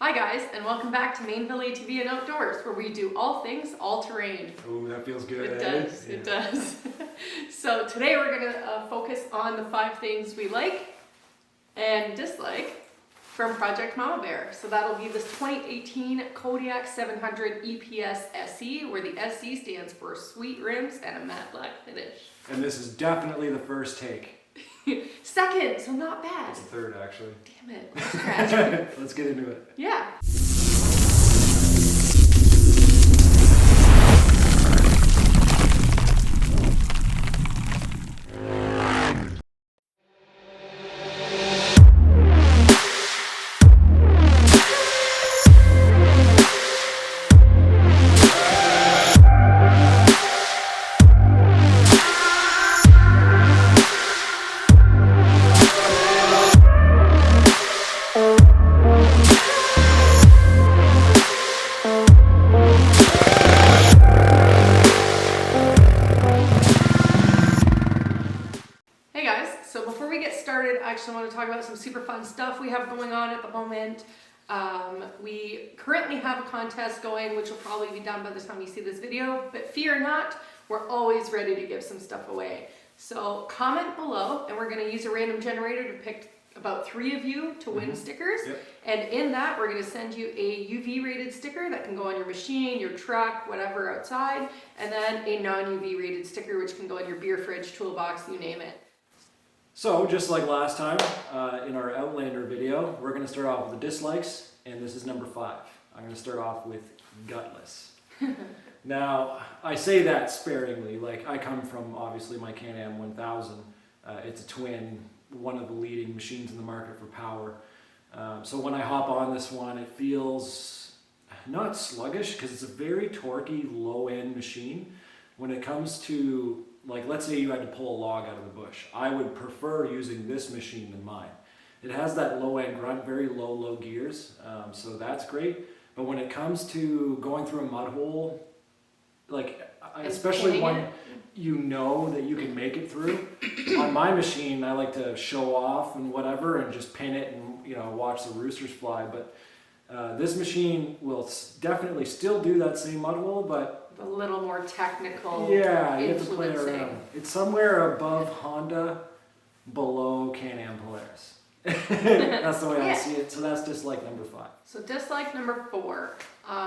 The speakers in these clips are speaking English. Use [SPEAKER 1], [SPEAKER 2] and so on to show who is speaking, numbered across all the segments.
[SPEAKER 1] Hi guys, and welcome back to Mainville UTV and Outdoors, where we do all things all-terrain.
[SPEAKER 2] Oh, that feels good.
[SPEAKER 1] It does, it does. So today we're going to focus on the 5 things we like and dislike from Project Mama Bear. So that'll be this 2018 Kodiak 700 EPS SE, where the SE stands for sweet rims and a matte black finish.
[SPEAKER 2] And this is definitely the first take.
[SPEAKER 1] Second, so not bad.
[SPEAKER 2] It's the third, actually.
[SPEAKER 1] Damn it, let's scratch.
[SPEAKER 2] Let's get into it.
[SPEAKER 1] Yeah. I actually want to talk about some super fun stuff we have going on at the moment. We currently have a contest going, which will probably be done by the time you see this video, but fear not, we're always ready to give some stuff away. So comment below, and we're going to use a random generator to pick about 3 of you to win stickers.
[SPEAKER 2] Yep.
[SPEAKER 1] And in that, we're going to send you a UV rated sticker that can go on your machine, your truck, whatever outside, and then a non-UV rated sticker which can go in your beer fridge, toolbox, you name it.
[SPEAKER 2] So, just like last time, in our Outlander video, we're going to start off with the dislikes, and this is number 5. I'm going to start off with gutless. Now, I say that sparingly. Like, I come from, obviously, my Can-Am 1000. It's a twin, one of the leading machines in the market for power. So when I hop on this one, it feels not sluggish, because it's a very torquey, low-end machine. When it comes to, like, let's say you had to pull a log out of the bush, I would prefer using this machine than mine. It has that low-end grunt, very low gears, so that's great. But when it comes to going through a mud hole, like, especially one you know that you can make it through, on my machine, I like to show off and whatever and just pin it and, you know, watch the roosters fly. But this machine will definitely still do that same mud hole, but
[SPEAKER 1] a little more technical.
[SPEAKER 2] Yeah, you have to play around. It's somewhere above Honda, below Can-Am Polaris. That's the way I see it. So that's dislike number 5.
[SPEAKER 1] So dislike number 4.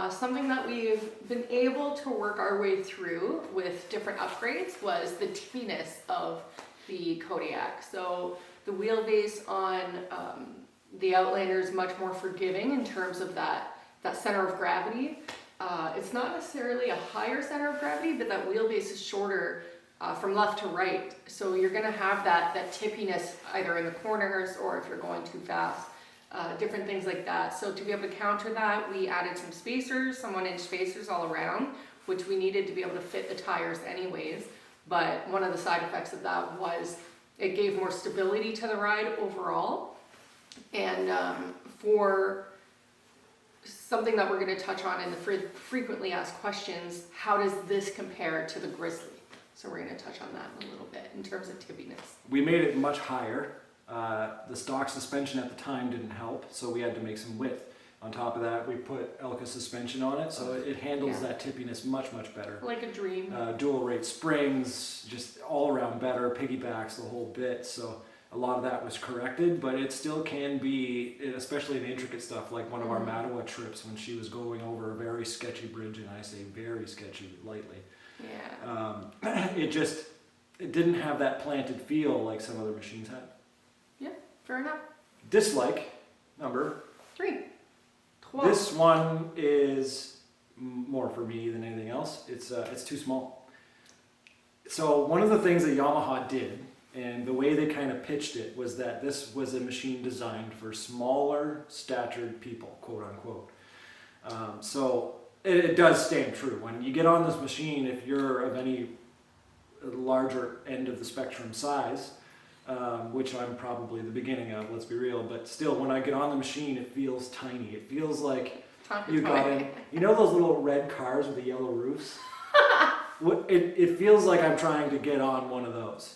[SPEAKER 1] Something that we've been able to work our way through with different upgrades was the tippiness of the Kodiak. So the wheelbase on the Outlander is much more forgiving in terms of that center of gravity. It's not necessarily a higher center of gravity, but that wheelbase is shorter from left to right. So you're going to have that tippiness either in the corners or if you're going too fast, different things like that. So to be able to counter that, we added some spacers, some 1-inch spacers all around, which we needed to be able to fit the tires anyways. But one of the side effects of that was it gave more stability to the ride overall. And for something that we're going to touch on in the frequently asked questions, how does this compare to the Grizzly? So we're going to touch on that in a little bit in terms of tippiness.
[SPEAKER 2] We made it much higher. The stock suspension at the time didn't help, so we had to make some width. On top of that, we put Elka suspension on it, so it handles that tippiness much better.
[SPEAKER 1] Like a dream.
[SPEAKER 2] Dual rate springs, just all around better, piggybacks, the whole bit. So a lot of that was corrected, but it still can be, especially the intricate stuff, like one of our Mattawa trips when she was going over a very sketchy bridge, and I say very sketchy lightly.
[SPEAKER 1] Yeah.
[SPEAKER 2] It didn't have that planted feel like some other machines had.
[SPEAKER 1] Yeah, fair enough.
[SPEAKER 2] Dislike number
[SPEAKER 1] 3.
[SPEAKER 2] This one is more for me than anything else. It's too small. So one of the things that Yamaha did, and the way they kind of pitched it, was that this was a machine designed for smaller statured people, quote unquote. So it does stand true. When you get on this machine, if you're of any larger end of the spectrum size, which I'm probably the beginning of, let's be real, but still, when I get on the machine, it feels tiny. It feels like you got in, you know those little red cars with the yellow roofs? It feels like I'm trying to get on one of those.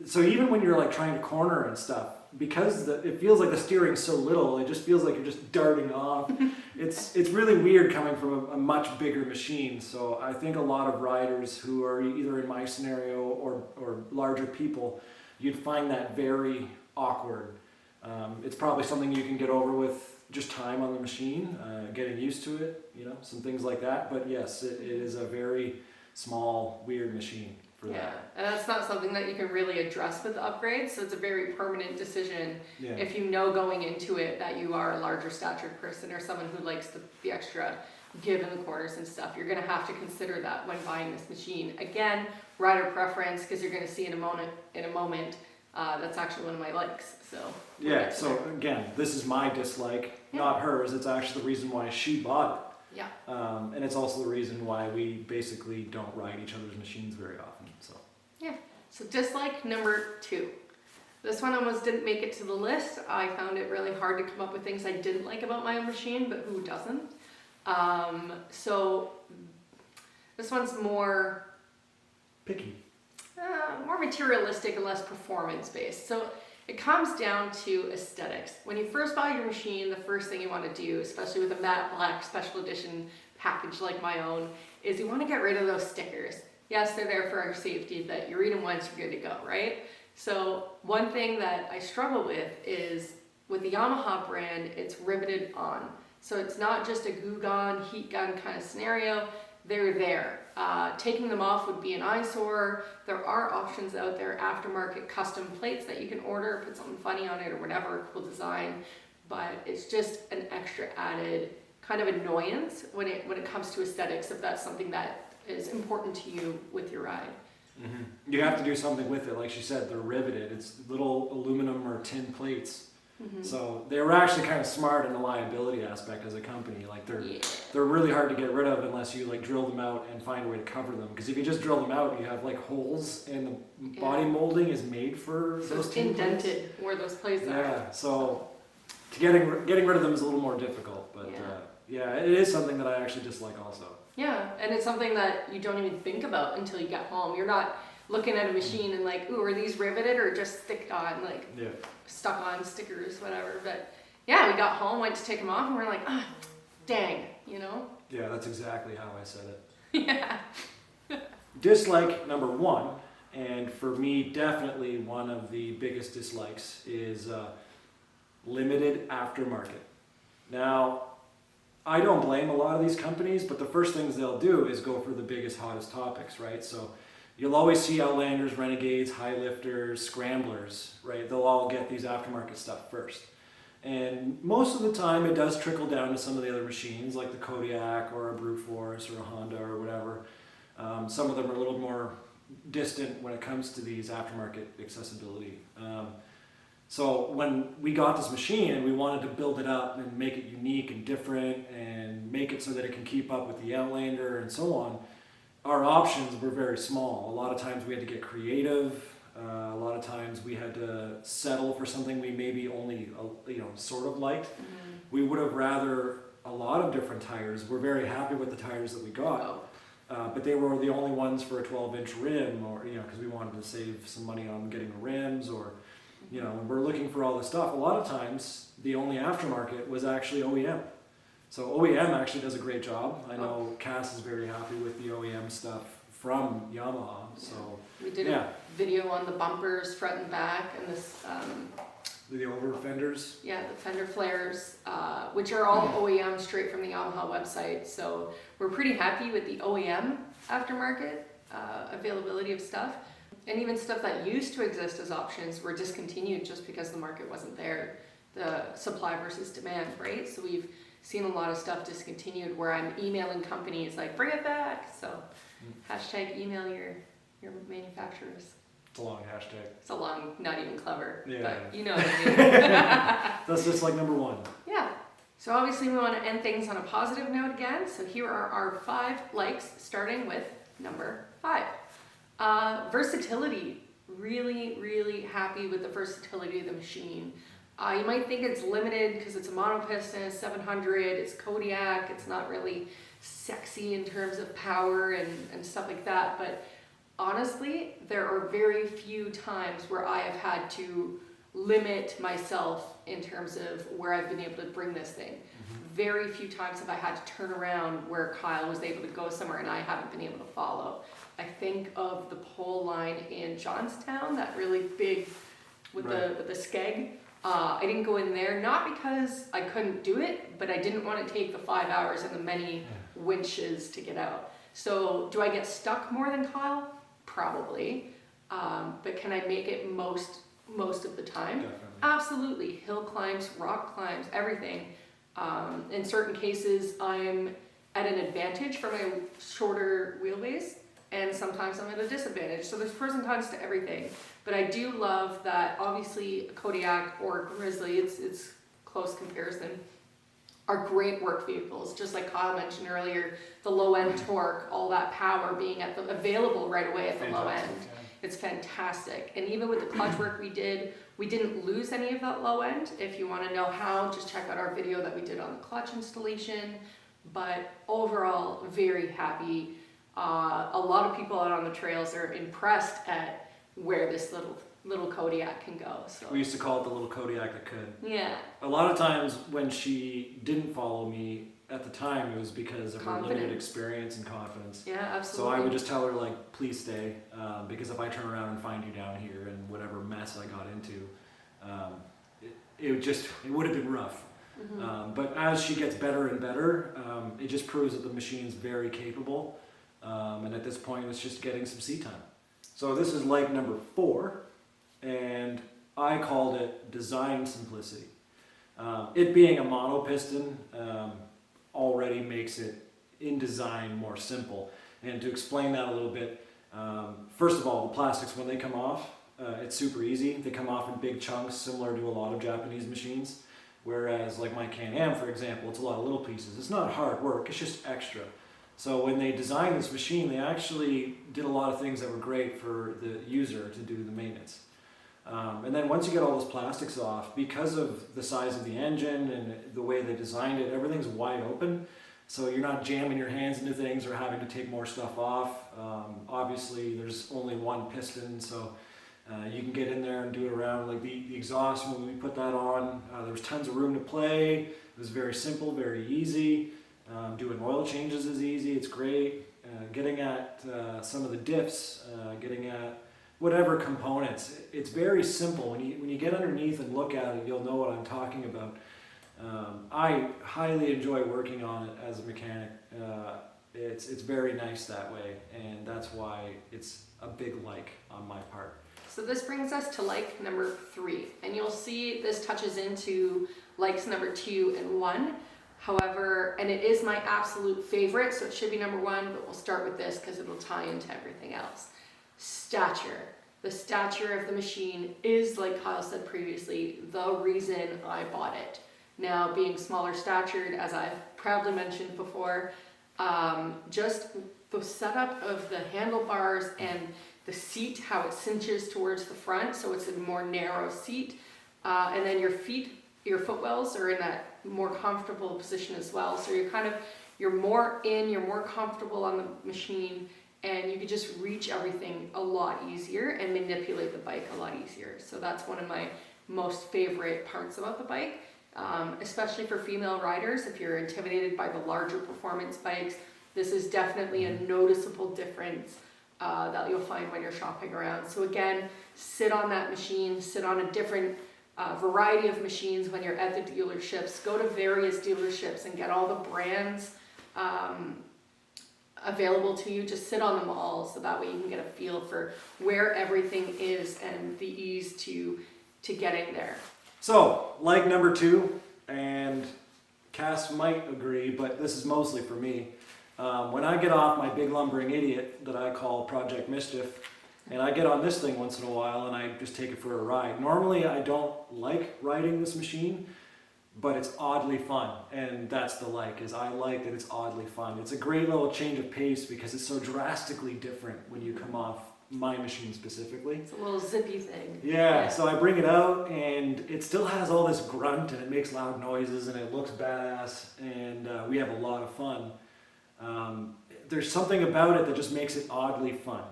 [SPEAKER 2] So even when you're like trying to corner and stuff, because it feels like the steering's so little, it just feels like you're just darting off. It's really weird coming from a much bigger machine. So I think a lot of riders who are either in my scenario or larger people, you'd find that very awkward. It's probably something you can get over with just time on the machine, getting used to it, some things like that. But yes, it is a very small, weird machine for that.
[SPEAKER 1] And that's not something that you can really address with upgrades, so it's a very permanent decision if you know going into it that you are a larger statured person or someone who likes the extra give in the corners and stuff. You're going to have to consider that when buying this machine. Again, rider preference, because you're going to see in a moment that's actually one of my likes. So
[SPEAKER 2] yeah, so again, this is my dislike, not hers. It's actually the reason why she bought it.
[SPEAKER 1] Yeah.
[SPEAKER 2] And it's also the reason why we basically don't ride each other's machines very often. So
[SPEAKER 1] yeah. So dislike number 2. This one almost didn't make it to the list. I found it really hard to come up with things I didn't like about my own machine, but who doesn't? So this one's more
[SPEAKER 2] picky.
[SPEAKER 1] More materialistic and less performance based. So it comes down to aesthetics. When you first buy your machine, the first thing you want to do, especially with a matte black special edition package like my own, is you want to get rid of those stickers. Yes, they're there for our safety, but you read them once, you're good to go, right? So one thing that I struggle with is with the Yamaha brand, it's riveted on. So it's not just a glue gun, heat gun kind of scenario. They're there. Taking them off would be an eyesore. There are options out there, aftermarket custom plates that you can order, put something funny on it or whatever, cool design. But it's just an extra added kind of annoyance when it comes to aesthetics, if that's something that is important to you with your ride.
[SPEAKER 2] Mm-hmm. You have to do something with it. Like she said, they're riveted. It's little aluminum or tin plates. Mm-hmm. So they were actually kind of smart in the liability aspect as a company. Like they're really hard to get rid of unless you like drill them out and find a way to cover them. Because if you just drill them out, you have like holes and the body molding is made for those tin plates.
[SPEAKER 1] Indented where those plates are.
[SPEAKER 2] Yeah, so getting rid of them is a little more difficult. But it is something that I actually dislike also. Yeah,
[SPEAKER 1] and it's something that you don't even think about until you get home. You're not looking at a machine and like, ooh, are these riveted or just stuck on stickers, whatever. But yeah, we got home, went to take them off, and we're like, dang,
[SPEAKER 2] Yeah, that's exactly how I said it.
[SPEAKER 1] Yeah.
[SPEAKER 2] Dislike number 1, and for me, definitely one of the biggest dislikes is limited aftermarket. Now, I don't blame a lot of these companies, but the first things they'll do is go for the biggest, hottest topics, right? So you'll always see Outlanders, Renegades, Highlifters, Scramblers, right? They'll all get these aftermarket stuff first. And most of the time it does trickle down to some of the other machines like the Kodiak or a Brute Force or a Honda or whatever. Some of them are a little more distant when it comes to these aftermarket accessibility. So when we got this machine and we wanted to build it up and make it unique and different and make it so that it can keep up with the Outlander and so on, our options were very small. A lot of times we had to get creative. A lot of times we had to settle for something we maybe only sort of liked. Mm-hmm. We would have rather a lot of different tires. We're very happy with the tires that we got. But they were the only ones for a 12-inch rim, or because we wanted to save some money on getting the rims, or when we're looking for all this stuff. A lot of times the only aftermarket was actually OEM. So OEM actually does a great job. I know Cass is very happy with the OEM stuff from Yamaha. So
[SPEAKER 1] we did a video on the bumpers front and back and this
[SPEAKER 2] the over fenders.
[SPEAKER 1] Yeah, the fender flares, which are all OEM straight from the Yamaha website. So we're pretty happy with the OEM aftermarket availability of stuff. And even stuff that used to exist as options were discontinued just because the market wasn't there. The supply versus demand, right? So we've seen a lot of stuff discontinued where I'm emailing companies like, bring it back. So hashtag email your manufacturers.
[SPEAKER 2] It's a long hashtag.
[SPEAKER 1] It's a long, not even clever, but you know
[SPEAKER 2] what
[SPEAKER 1] I mean.
[SPEAKER 2] That's just like number 1.
[SPEAKER 1] Yeah. So obviously we want to end things on a positive note again. So here are our 5 likes, starting with number 5. Versatility. Really, really happy with the versatility of the machine. You might think it's limited because it's a monopiston, 700, it's Kodiak, it's not really sexy in terms of power and stuff like that, but honestly, there are very few times where I have had to limit myself in terms of where I've been able to bring this thing. Very few times have I had to turn around where Kyle was able to go somewhere and I haven't been able to follow. I think of the pole line in Johnstown, that really big with the skeg. I didn't go in there, not because I couldn't do it, but I didn't want to take the 5 hours and the many winches to get out. So do I get stuck more than Kyle? Probably. But can I make it most of the time?
[SPEAKER 2] Definitely.
[SPEAKER 1] Absolutely. Hill climbs, rock climbs, everything. In certain cases, I'm at an advantage for my shorter wheelbase, and sometimes I'm at a disadvantage. So there's pros and cons to everything. But I do love that obviously a Kodiak or Grizzly, it's close comparison, are great work vehicles. Just like Kyle mentioned earlier, the low end torque, all that power being available right away at the low end. It's fantastic. And even with the clutch work we didn't lose any of that low end. If you want to know how, just check out our video that we did on the clutch installation. But overall, very happy. A lot of people out on the trails are impressed at where this little Kodiak can go. So
[SPEAKER 2] We used to call it the little Kodiak that could.
[SPEAKER 1] yeah.
[SPEAKER 2] A lot of times when she didn't follow me at the time, it was because of her limited experience and confidence.
[SPEAKER 1] Yeah,
[SPEAKER 2] So
[SPEAKER 1] absolutely.
[SPEAKER 2] I would just tell her, like, please stay, because if I turn around and find you down here and whatever mess I got into, it would have been rough. But as she gets better and better, it just proves that the machine's very capable. And at this point, it's just getting some seat time. So this is like number 4, and I called it design simplicity. It being a mono piston already makes it in design more simple. And to explain that a little bit, first of all, the plastics, when they come off, it's super easy. They come off in big chunks, similar to a lot of Japanese machines. Whereas like my Can-Am, for example, it's a lot of little pieces. It's not hard work, it's just extra. So when they designed this machine, they actually did a lot of things that were great for the user to do the maintenance. And then once you get all those plastics off, because of the size of the engine and the way they designed it, everything's wide open. So you're not jamming your hands into things or having to take more stuff off. Obviously, there's only one piston, so you can get in there and do it around. Like the exhaust, when we put that on, there was tons of room to play. It was very simple, very easy. Doing oil changes is easy, it's great. Getting at some of the diffs, getting at whatever components, it's very simple. When you get underneath and look at it, you'll know what I'm talking about. I highly enjoy working on it as a mechanic. It's very nice that way, and that's why it's a big like on my part.
[SPEAKER 1] So this brings us to like number 3, and you'll see this touches into likes number 2 and 1. However, and it is my absolute favorite, so it should be number 1, but we'll start with this because it'll tie into everything else. Stature. The stature of the machine is, like Kyle said previously, the reason I bought it. Now, being smaller statured, as I've proudly mentioned before, just the setup of the handlebars and the seat, how it cinches towards the front, so it's a more narrow seat, and then your footwells are in that more comfortable position as well. So you're more comfortable on the machine, and you can just reach everything a lot easier and manipulate the bike a lot easier. So that's one of my most favorite parts about the bike, especially for female riders. If you're intimidated by the larger performance bikes, this is definitely a noticeable difference that you'll find when you're shopping around. So again, sit on that machine, sit on a different variety of machines when you're at the dealerships. Go to various dealerships and get all the brands available to you. Just sit on them all, so that way you can get a feel for where everything is and the ease to getting there.
[SPEAKER 2] So, like number 2, and Cass might agree, but this is mostly for me. When I get off my big lumbering idiot that I call Project Mischief, and I get on this thing once in a while and I just take it for a ride. Normally I don't like riding this machine, but it's oddly fun, and that's the like, is I like that it's oddly fun. It's a great little change of pace because it's so drastically different when you come off my machine specifically.
[SPEAKER 1] It's a little zippy thing.
[SPEAKER 2] Yeah, so I bring it out and it still has all this grunt and it makes loud noises and it looks badass, and we have a lot of fun. there's something about it that just makes it oddly fun.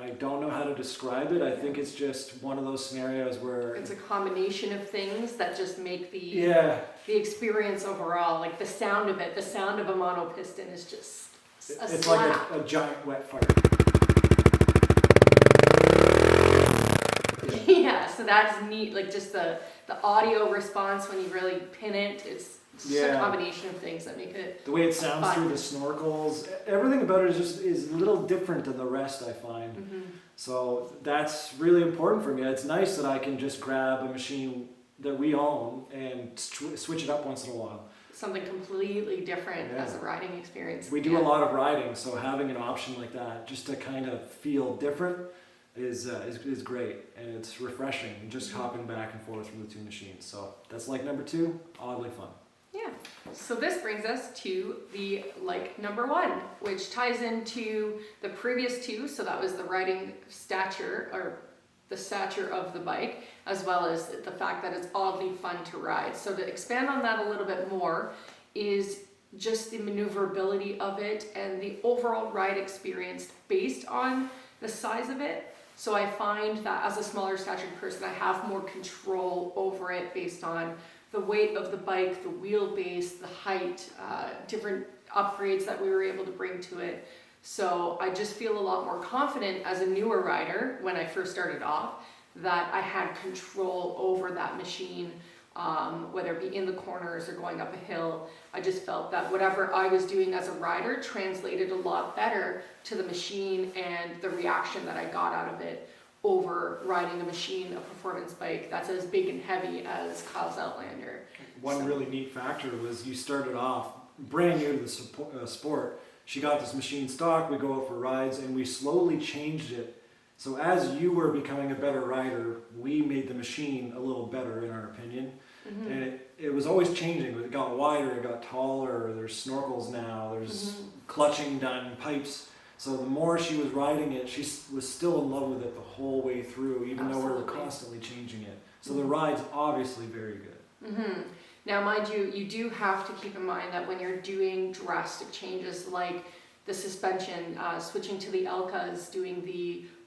[SPEAKER 2] I don't know how to describe it. I think it's just one of those scenarios where
[SPEAKER 1] It's a combination of things that just make the experience overall, like the sound of it, the sound of a monopiston is just a
[SPEAKER 2] it's
[SPEAKER 1] slap.
[SPEAKER 2] like a giant wet fart.
[SPEAKER 1] Yeah, so that's neat, like just the audio response when you really pin it, it's just a combination of things that make it
[SPEAKER 2] the way it sounds
[SPEAKER 1] fun.
[SPEAKER 2] through the snorkels, everything about it is a little different than the rest, I find.
[SPEAKER 1] Mm-hmm.
[SPEAKER 2] So that's really important for me. It's nice that I can just grab a machine that we own and switch it up once in a while.
[SPEAKER 1] Something completely different as a riding experience.
[SPEAKER 2] We do a lot of riding, so having an option like that just to kind of feel different is great, and it's refreshing, just hopping back and forth from the two machines. So that's like number 2, oddly fun.
[SPEAKER 1] Yeah, so this brings us to the like number 1, which ties into the previous 2. So that was the riding stature, or the stature of the bike, as well as the fact that it's oddly fun to ride. So to expand on that a little bit more is just the maneuverability of it and the overall ride experience based on the size of it. So I find that as a smaller statured person, I have more control over it based on the weight of the bike, the wheelbase, the height, different upgrades that we were able to bring to it. So I just feel a lot more confident as a newer rider when I first started off that I had control over that machine, whether it be in the corners or going up a hill. I just felt that whatever I was doing as a rider translated a lot better to the machine and the reaction that I got out of it over riding a machine, a performance bike that's as big and heavy as Kyle's Outlander.
[SPEAKER 2] One really neat factor was you started off brand new to the sport. She got this machine stock, we go out for rides, and we slowly changed it. So as you were becoming a better rider, we made the machine a little better, in our opinion. Mm-hmm. And it was always changing. It got wider, it got taller, there's snorkels now, there's clutching done, pipes. So the more she was riding it, she was still in love with it the whole way through, even though we were constantly changing it. So the ride's obviously very good.
[SPEAKER 1] Mm-hmm. Now, mind you, you do have to keep in mind that when you're doing drastic changes like the suspension, switching to the Elkas,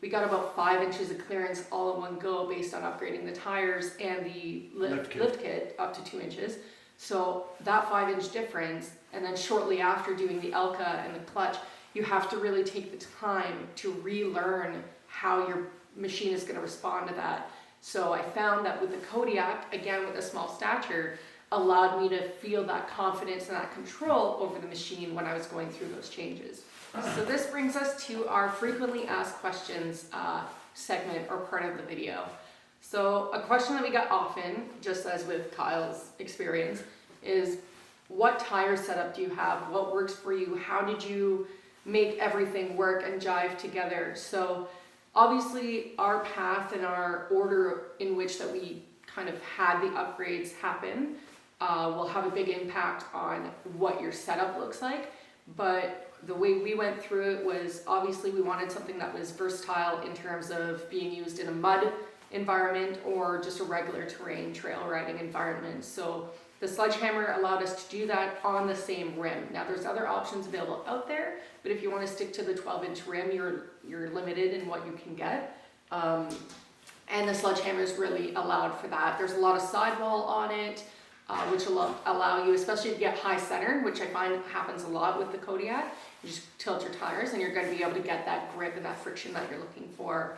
[SPEAKER 1] we got about 5 inches of clearance all in one go based on upgrading the tires and the lift kit up to 2 inches. So that 5-inch difference, and then shortly after doing the Elka and the clutch, you have to really take the time to relearn how your machine is going to respond to that. So I found that with the Kodiak, again with a small stature, allowed me to feel that confidence and that control over the machine when I was going through those changes. So this brings us to our frequently asked questions segment or part of the video. So a question that we got often, just as with Kyle's experience, is what tire setup do you have? What works for you? How did you make everything work and jive together? So obviously our path and our order in which that we kind of had the upgrades happen will have a big impact on what your setup looks like. But the way we went through it was obviously we wanted something that was versatile in terms of being used in a mud environment or just a regular terrain trail riding environment. So the Sledgehammer allowed us to do that on the same rim. Now there's other options available out there, but if you want to stick to the 12-inch rim, you're limited in what you can get. And the Sledgehammers really allowed for that. There's a lot of sidewall on it, which allow you, especially if you get high center, which I find happens a lot with the Kodiak. You just tilt your tires and you're going to be able to get that grip and that friction that you're looking for.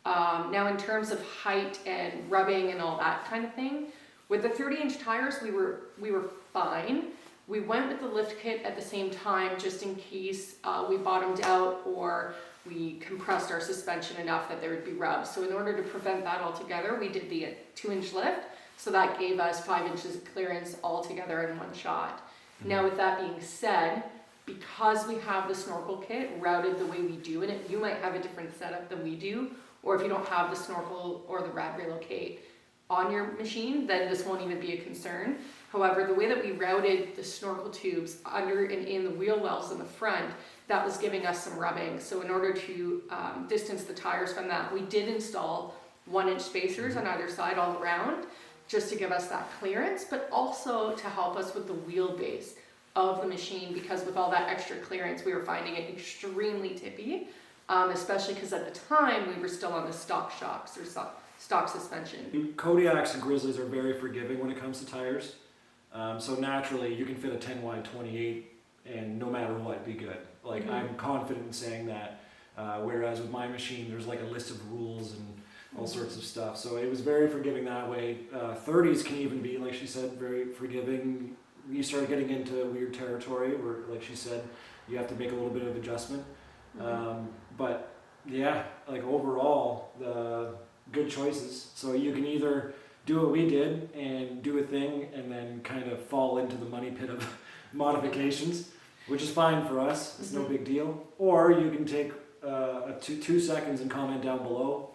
[SPEAKER 1] Now in terms of height and rubbing and all that kind of thing, with the 30-inch tires, we were fine. We went with the lift kit at the same time just in case we bottomed out or we compressed our suspension enough that there would be rubs. So in order to prevent that altogether, we did the 2-inch lift. So that gave us 5 inches of clearance all together in one shot. Mm-hmm. Now with that being said, because we have the snorkel kit routed the way we do, and you might have a different setup than we do, or if you don't have the snorkel or the rad relocate on your machine, then this won't even be a concern. However, the way that we routed the snorkel tubes under and in the wheel wells in the front, that was giving us some rubbing. So in order to distance the tires from that, we did install 1-inch spacers on either side all around, just to give us that clearance, but also to help us with the wheelbase of the machine, because with all that extra clearance, we were finding it extremely tippy, especially because at the time we were still on the stock shocks or stock suspension.
[SPEAKER 2] Kodiaks and Grizzlies are very forgiving when it comes to tires. So naturally, you can fit a 10 wide 28 and no matter what, be good. Like I'm confident in saying that. Whereas with my machine, there's like a list of rules and all sorts of stuff. So it was very forgiving that way. 30s can even be, like she said, very forgiving. You start getting into weird territory where, like she said, you have to make a little bit of adjustment. But yeah, like overall, the good choices. So you can either do what we did and do a thing and then kind of fall into the money pit of modifications, which is fine for us. It's no big deal. Or you can take 2 seconds and comment down below,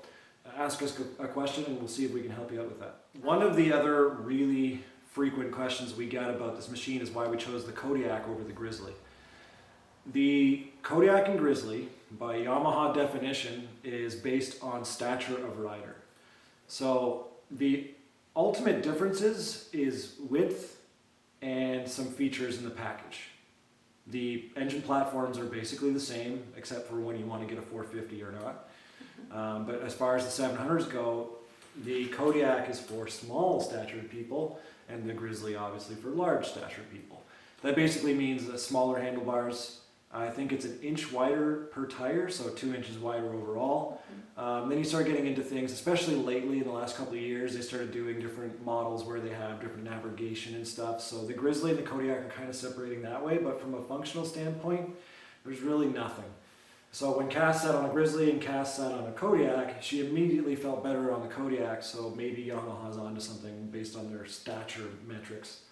[SPEAKER 2] ask us a question, and we'll see if we can help you out with that. One of the other really frequent questions we get about this machine is why we chose the Kodiak over the Grizzly. The Kodiak and Grizzly, by Yamaha definition, is based on stature of rider. So the ultimate differences is width and some features in the package. The engine platforms are basically the same, except for when you want to get a 450 or not. But as far as the 700s go, the Kodiak is for small statured people, and the Grizzly obviously for large statured people. That basically means smaller handlebars. I think it's an inch wider per tire, so 2 inches wider overall. Then you start getting into things, especially lately in the last couple of years, they started doing different models where they have different navigation and stuff. So the Grizzly and the Kodiak are kind of separating that way, but from a functional standpoint, there's really nothing. So when Cass sat on a Grizzly and Cass sat on a Kodiak, she immediately felt better on the Kodiak, so maybe Yamaha's onto something based on their stature metrics.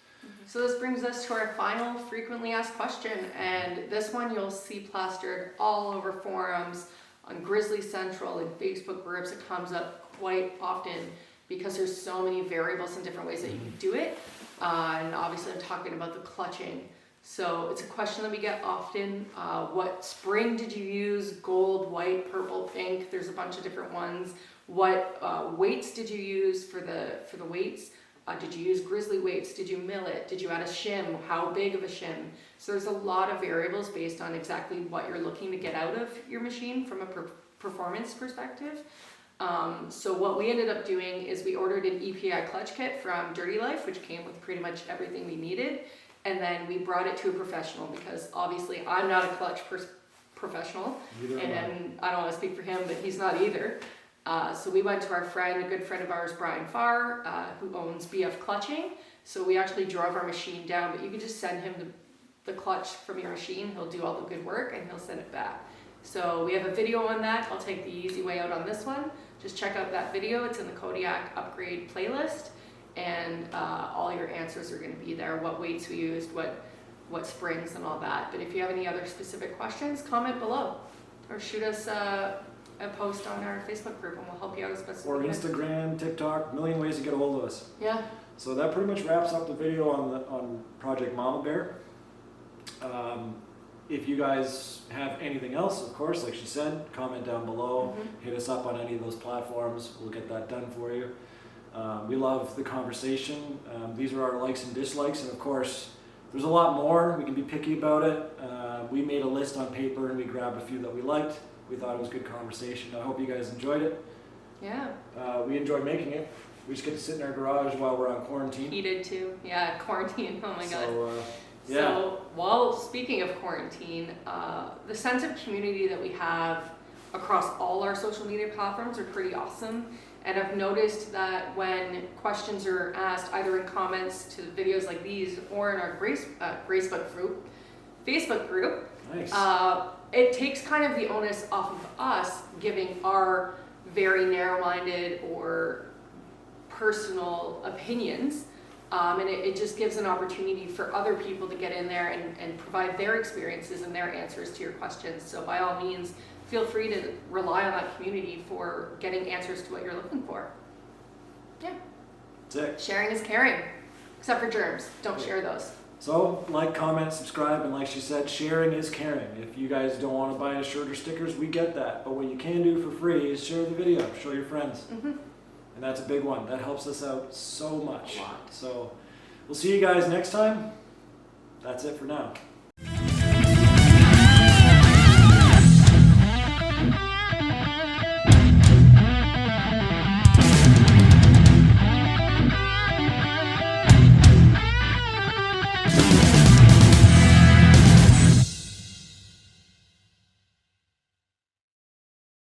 [SPEAKER 1] So this brings us to our final frequently asked question, and this one you'll see plastered all over forums, on Grizzly Central and Facebook groups. It comes up quite often because there's so many variables and different ways that you can do it. And obviously I'm talking about the clutching. So it's a question that we get often. What spring did you use? Gold, white, purple, pink. There's a bunch of different ones. What weights did you use for the weights? Did you use Grizzly weights? Did you mill it? Did you add a shim? How big of a shim? So there's a lot of variables based on exactly what you're looking to get out of your machine from a performance perspective. So what we ended up doing is we ordered an EPI clutch kit from Dirty Life, which came with pretty much everything we needed. And then we brought it to a professional because obviously I'm not a clutch professional. And I don't want to speak for him, but he's not either. So we went to our friend, a good friend of ours, Brian Farr, who owns BF Clutching. So we actually drove our machine down, but you can just send him the clutch from your machine. He'll do all the good work and he'll send it back. So we have a video on that. I'll take the easy way out on this one. Just check out that video. It's in the Kodiak upgrade playlist, and all your answers are going to be there. What weights we used, what springs and all that. But if you have any other specific questions, comment below or shoot us a post on our Facebook group and we'll help you out as best as we can.
[SPEAKER 2] Or Instagram, TikTok, a million ways to get a hold of us.
[SPEAKER 1] Yeah.
[SPEAKER 2] So that pretty much wraps up the video on Project Mama Bear. If you guys have anything else, of course, like she said, comment down below. Hit us up on any of those platforms. We'll get that done for you. We love the conversation. These are our likes and dislikes, and of course, there's a lot more. We can be picky about it. We made a list on paper and we grabbed a few that we liked. We thought it was good conversation. I hope you guys enjoyed it.
[SPEAKER 1] Yeah.
[SPEAKER 2] We enjoyed making it. We just get to sit in our garage while we're on quarantine.
[SPEAKER 1] Heated too. Yeah, quarantine. Oh my god.
[SPEAKER 2] Yeah.
[SPEAKER 1] So, while speaking of quarantine, the sense of community that we have across all our social media platforms are pretty awesome. And I've noticed that when questions are asked either in comments to videos like these or in our Facebook group,
[SPEAKER 2] Nice.
[SPEAKER 1] It takes kind of the onus off of us giving our very narrow-minded or personal opinions. And it just gives an opportunity for other people to get in there and provide their experiences and their answers to your questions. So by all means, feel free to rely on that community for getting answers to what you're looking for. Yeah.
[SPEAKER 2] That's it.
[SPEAKER 1] Sharing is caring, except for germs. Don't share those.
[SPEAKER 2] So, like, comment, subscribe, and like she said, sharing is caring. If you guys don't want to buy a shirt or stickers, we get that. But what you can do for free is share the video, show your friends. And that's a big one. That helps us out so much.
[SPEAKER 1] A lot.
[SPEAKER 2] So, we'll see you guys next time. that's it for now.